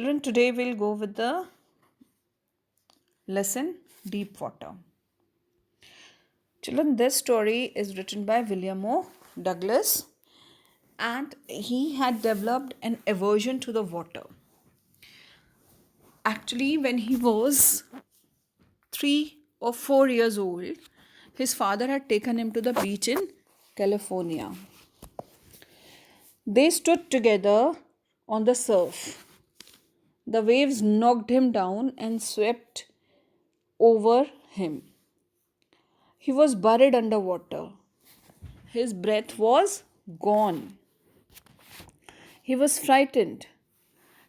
Children, today we'll go with the lesson Deep Water. Children, this story is written by William O. Douglas, and he had developed an aversion to the water. Actually, when he was 3 or 4 years old, his father had taken him to the beach in California. They stood together on the surf. The waves knocked him down and swept over him. He was buried underwater. His breath was gone. He was frightened.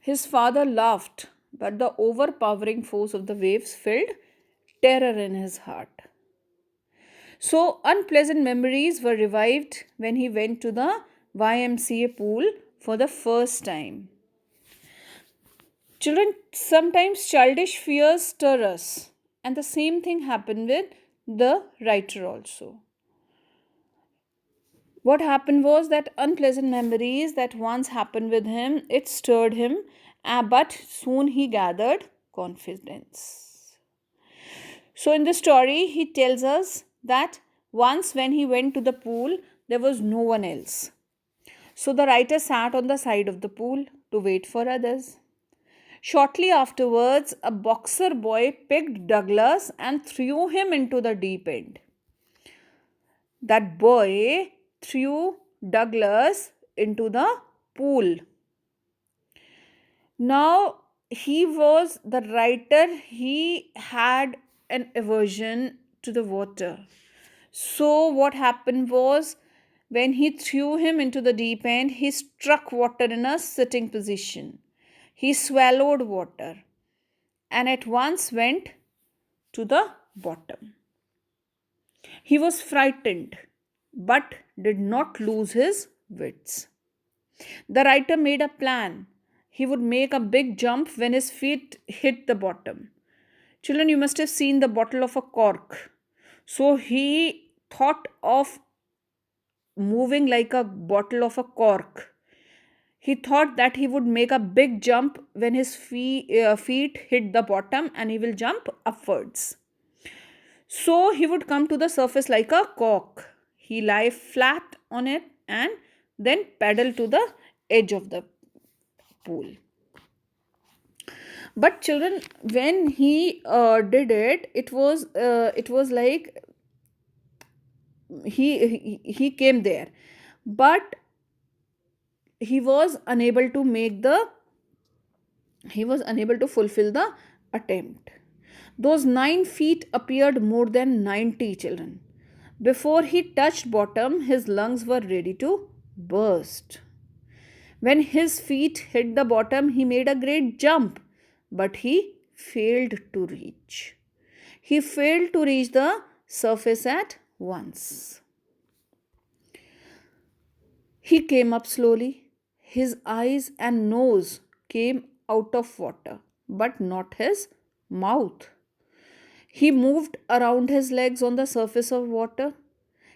His father laughed, but the overpowering force of the waves filled terror in his heart. So, unpleasant memories were revived when he went to the YMCA pool for the first time. Children, sometimes childish fears stir us, and the same thing happened with the writer also. What happened was that unpleasant memories that once happened with him, it stirred him, but soon he gathered confidence. So in the story, he tells us that once when he went to the pool, there was no one else. So the writer sat on the side of the pool to wait for others. Shortly afterwards, a boxer boy picked Douglas and threw him into the deep end. That boy threw Douglas into the pool. Now, he was the writer, he had an aversion to the water. So, what happened was when he threw him into the deep end, he struck water in a sitting position. He swallowed water and at once went to the bottom. He was frightened but did not lose his wits. The writer made a plan. He would make a big jump when his feet hit the bottom. Children, you must have seen the bottle of a cork. So he thought of moving like a bottle of a cork. He thought that he would make a big jump when his feet hit the bottom and he will jump upwards. So he would come to the surface like a cork. He lie flat on it and then paddle to the edge of the pool. But children, when he did it, it was like he came there, but he was unable to fulfill the attempt. Those 9 feet appeared more than 90, children. Before he touched bottom, his lungs were ready to burst. When his feet hit the bottom, he made a great jump, but he failed to reach. He failed to reach the surface at once. He came up slowly. His eyes and nose came out of water, but not his mouth. He moved around his legs on the surface of water.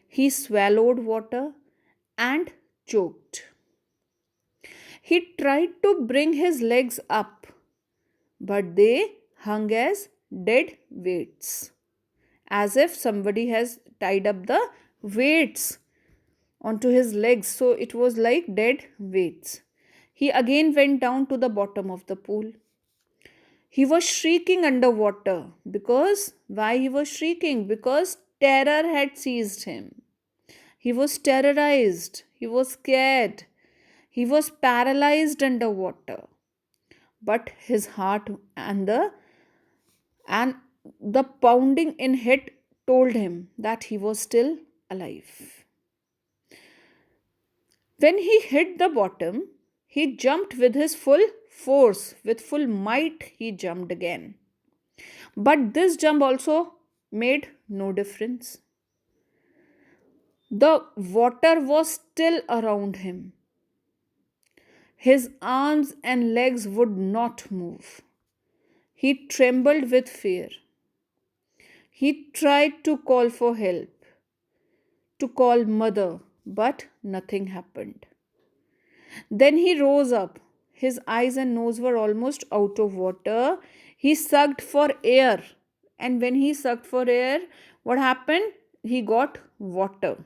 He swallowed water and choked. He tried to bring his legs up, but they hung as dead weights, as if somebody has tied up the weights onto his legs, so it was like dead weights. He again went down to the bottom of the pool. He was shrieking underwater. Because why he was shrieking? Because terror had seized him. He was terrorized. He was scared. He was paralyzed underwater. But his heart and the pounding in head told him that he was still alive. When he hit the bottom, he jumped with his full force, with full might, he jumped again. But this jump also made no difference. The water was still around him. His arms and legs would not move. He trembled with fear. He tried to call for help, to call mother, but nothing happened. Then he rose up. his eyes and nose were almost out of water. He sucked for air, and when he sucked for air, what happened? He got water.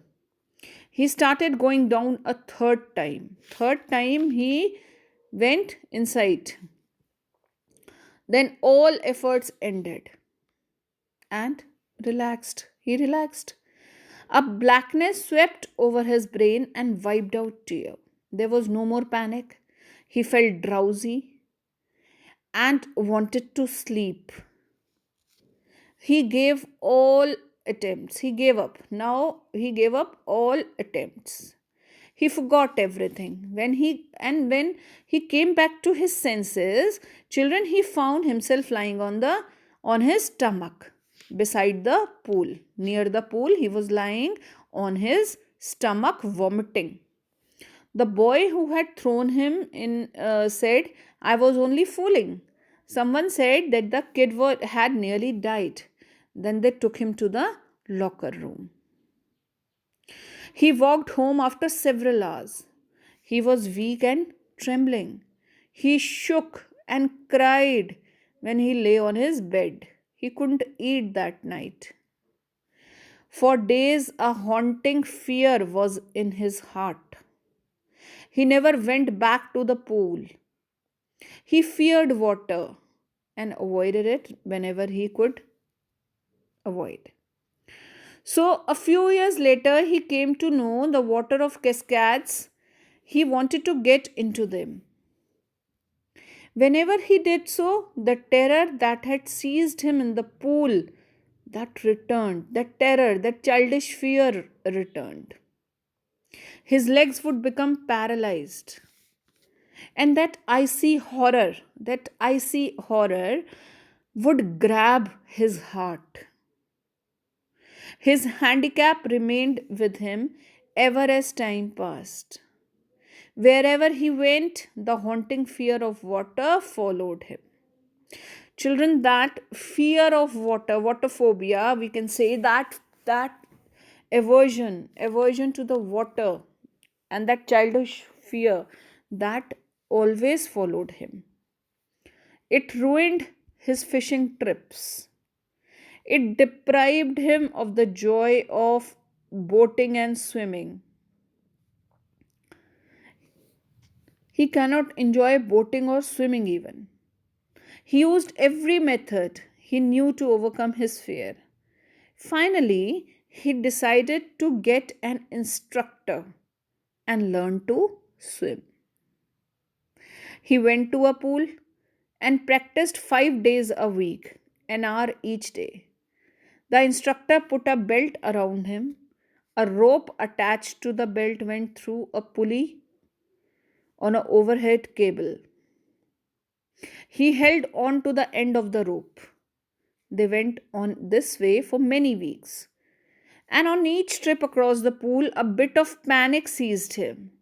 He started going down a third time. Third time he went inside. Then all efforts ended and relaxed. He relaxed. A blackness swept over his brain and wiped out tear. There was no more panic. He felt drowsy and wanted to sleep. He gave all attempts. He gave up. Now he gave up all attempts. He forgot everything. When he came back to his senses, children, he found himself lying on his stomach beside the pool. Near the pool, he was lying on his stomach vomiting. The boy who had thrown him in said, "I was only fooling." Someone said that the kid had nearly died. Then they took him to the locker room. He walked home after several hours. He was weak and trembling. He shook and cried when he lay on his bed. He couldn't eat that night. For days, a haunting fear was in his heart. He never went back to the pool. He feared water and avoided it whenever he could avoid. So, a few years later, he came to know the water of cascades. He wanted to get into them. Whenever he did so, the terror that had seized him in the pool that returned, that terror, that childish fear returned. His legs would become paralyzed. And that icy horror would grab his heart. His handicap remained with him ever as time passed. Wherever he went, the haunting fear of water followed him. Children, that fear of water, waterphobia, we can say that aversion to the water, and that childish fear that always followed him. It ruined his fishing trips. It deprived him of the joy of boating and swimming. He cannot enjoy boating or swimming even. He used every method he knew to overcome his fear. Finally, he decided to get an instructor and learn to swim. He went to a pool and practiced 5 days a week, an hour each day. The instructor put a belt around him. A rope attached to the belt went through a pulley on an overhead cable. He held on to the end of the rope. They went on this way for many weeks. And on each trip across the pool, a bit of panic seized him.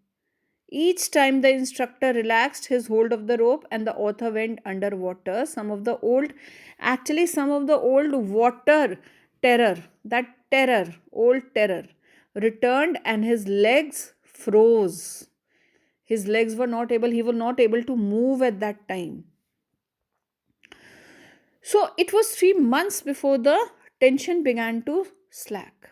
Each time the instructor relaxed his hold of the rope and the author went underwater, some of the old water terror, old terror, returned and his legs froze. His legs were not able, he was not able to move at that time. So it was 3 months before the tension began to slack.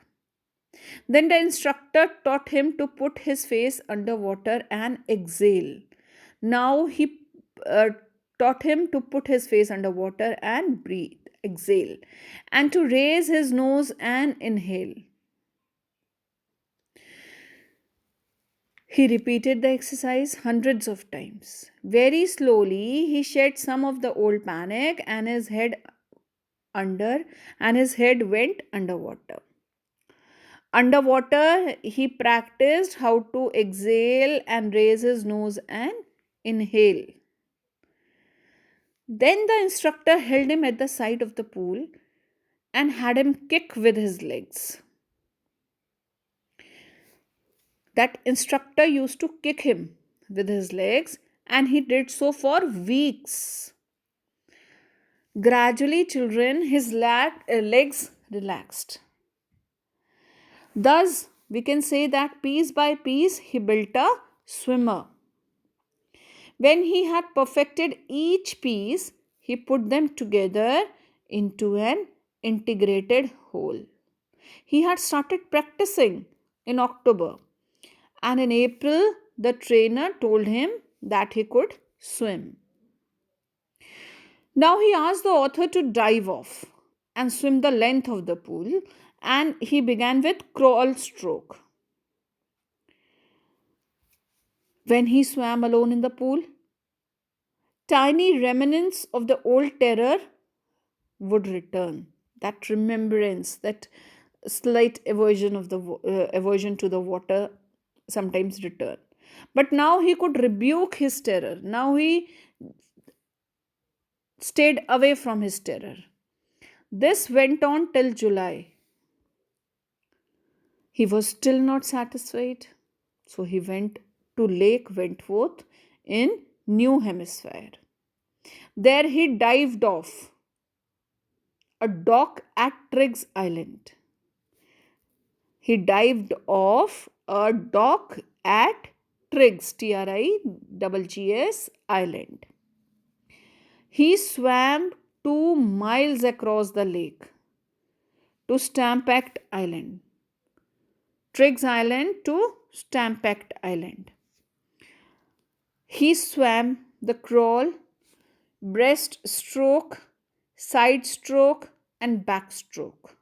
Then the instructor taught him to put his face underwater and exhale. Now he uh, taught him to put his face underwater and breathe, exhale, and to raise his nose and inhale. He repeated the exercise hundreds of times. Very slowly, he shed some of the old panic under and his head went underwater. Underwater, he practiced how to exhale and raise his nose and inhale. Then the instructor held him at the side of the pool and had him kick with his legs. That instructor used to kick him with his legs, and he did so for weeks. Gradually, children, his legs relaxed. Thus, we can say that piece by piece he built a swimmer. When he had perfected each piece, he put them together into an integrated whole. He had started practicing in October, and in April, the trainer told him that he could swim. Now he asked the author to dive off and swim the length of the pool, and he began with crawl stroke. When he swam alone in the pool, tiny remnants of the old terror would return. That remembrance, that slight aversion to the water sometimes return. But now he could rebuke his terror. Now he stayed away from his terror. This went on till July. He was still not satisfied, so he went to Lake Wentworth in New Hampshire. There he dived off a dock at Triggs Island. He dived off a dock at Triggs, Triggs Island. He swam 2 miles across the lake to Stampact Island. Triggs Island to Stampact Island. He swam the crawl, breaststroke, side stroke, and backstroke.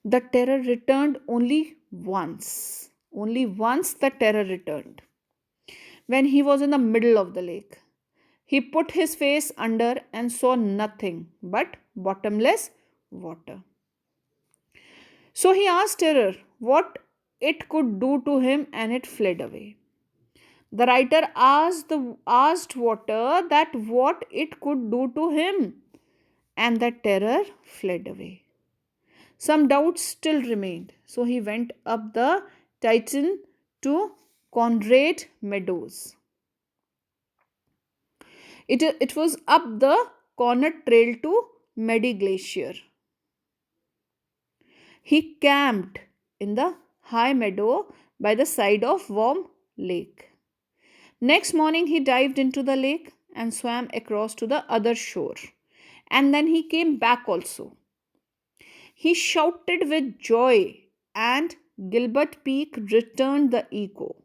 The terror returned only once. Only once the terror returned. When he was in the middle of the lake, he put his face under and saw nothing but bottomless water. So he asked terror what it could do to him, and it fled away. The writer asked water that what it could do to him, and the terror fled away. Some doubts still remained, so he went up the Titan to Conrad Meadows. It was up the Connaught Trail to Medi Glacier. He camped in the high meadow by the side of Warm Lake. Next morning, he dived into the lake and swam across to the other shore. And then he came back also. He shouted with joy, and Gilbert Peak returned the echo.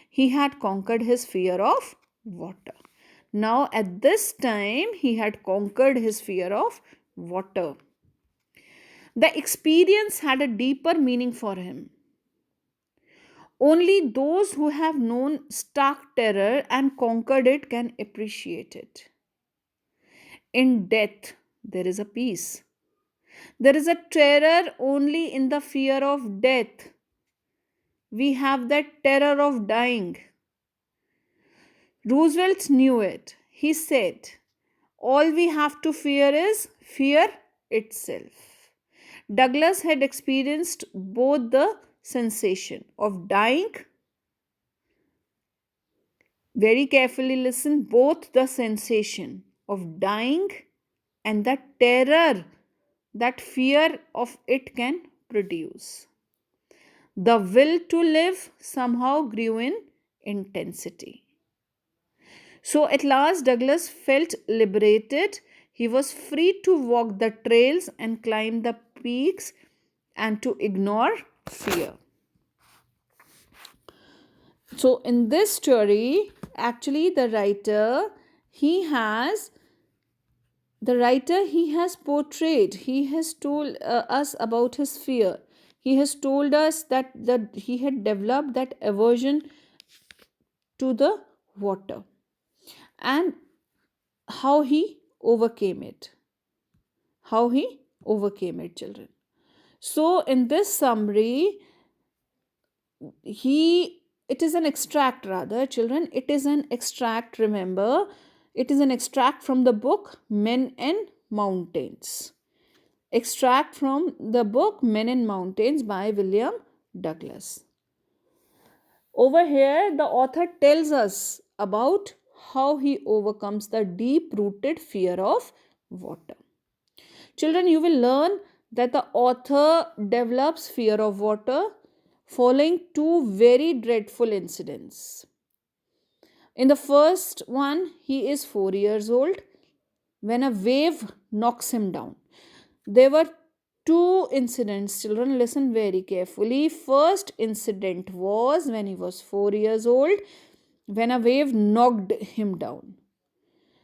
He had conquered his fear of water. Now, at this time, he had conquered his fear of water. The experience had a deeper meaning for him. Only those who have known stark terror and conquered it can appreciate it. In death, there is a peace. There is a terror only in the fear of death. We have that terror of dying. Roosevelt knew it. He said, all we have to fear is fear itself. Douglas had experienced both the sensation of dying, very carefully listen, both the sensation of dying and the terror that fear of it can produce. The will to live somehow grew in intensity. So at last, Douglas felt liberated. He was free to walk the trails and climb the peaks and to ignore fear. So in this story, actually the writer he has portrayed, he has told us about his fear. He has told us that he had developed that aversion to the water and how he overcame it. How he overcame it, children. So in this summary, it is an extract, rather, children. It is an extract, remember. It is an extract from the book Men and Mountains. Extract from the book Men and Mountains by William Douglas. Over here, the author tells us about how he overcomes the deep-rooted fear of water. Children, you will learn that the author develops fear of water following two very dreadful incidents. In the first one, he is 4 years old when a wave knocks him down. There were two incidents. Children, listen very carefully. First incident was when he was 4 years old, when a wave knocked him down.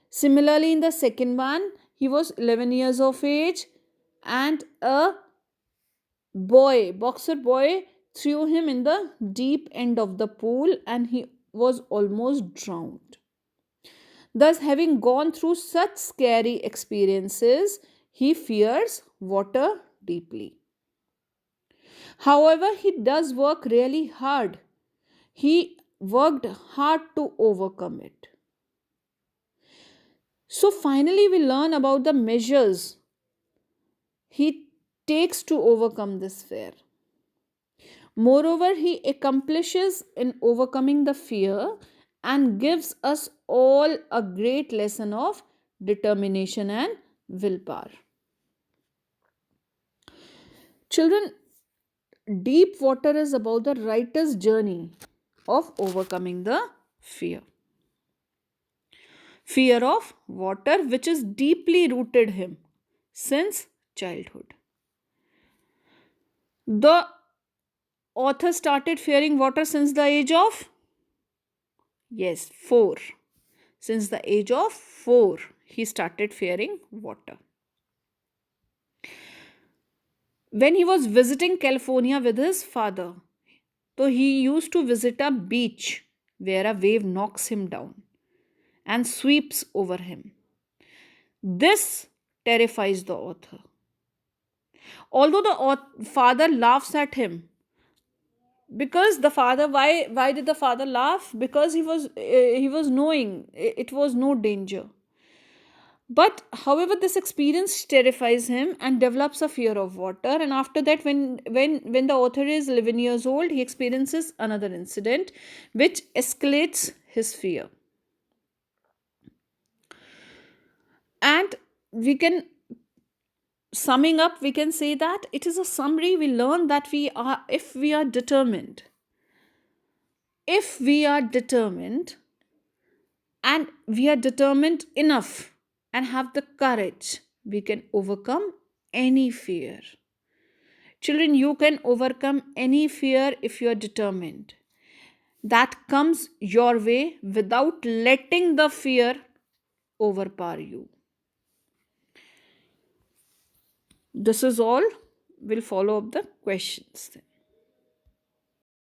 Similarly, in the second one, he was 11 years of age and a boxer boy, threw him in the deep end of the pool and he was almost drowned. Thus, having gone through such scary experiences, he fears water deeply. However, he does work really hard. He worked hard to overcome it. So, finally, we learn about the measures he takes to overcome this fear. Moreover, he accomplishes in overcoming the fear and gives us all a great lesson of determination and willpower. Children, deep water is about the writer's journey of overcoming the fear. Fear of water, which is deeply rooted him since childhood. The author started fearing water since the age of, yes, 4. Since the age of 4, he started fearing water. When he was visiting California with his father, so he used to visit a beach where a wave knocks him down and sweeps over him. This terrifies the author. Although the father laughs at him, because the father, why did the father laugh? Because he was knowing it was no danger. But however, this experience terrifies him and develops a fear of water. And after that, when the author is 11 years old, he experiences another incident which escalates his fear. And we can, summing up, we can say that it is a summary. We learn that if we are determined, and we are determined enough and have the courage, we can overcome any fear. Children, you can overcome any fear if you are determined. That comes your way without letting the fear overpower you. This is all. We'll follow up the questions then.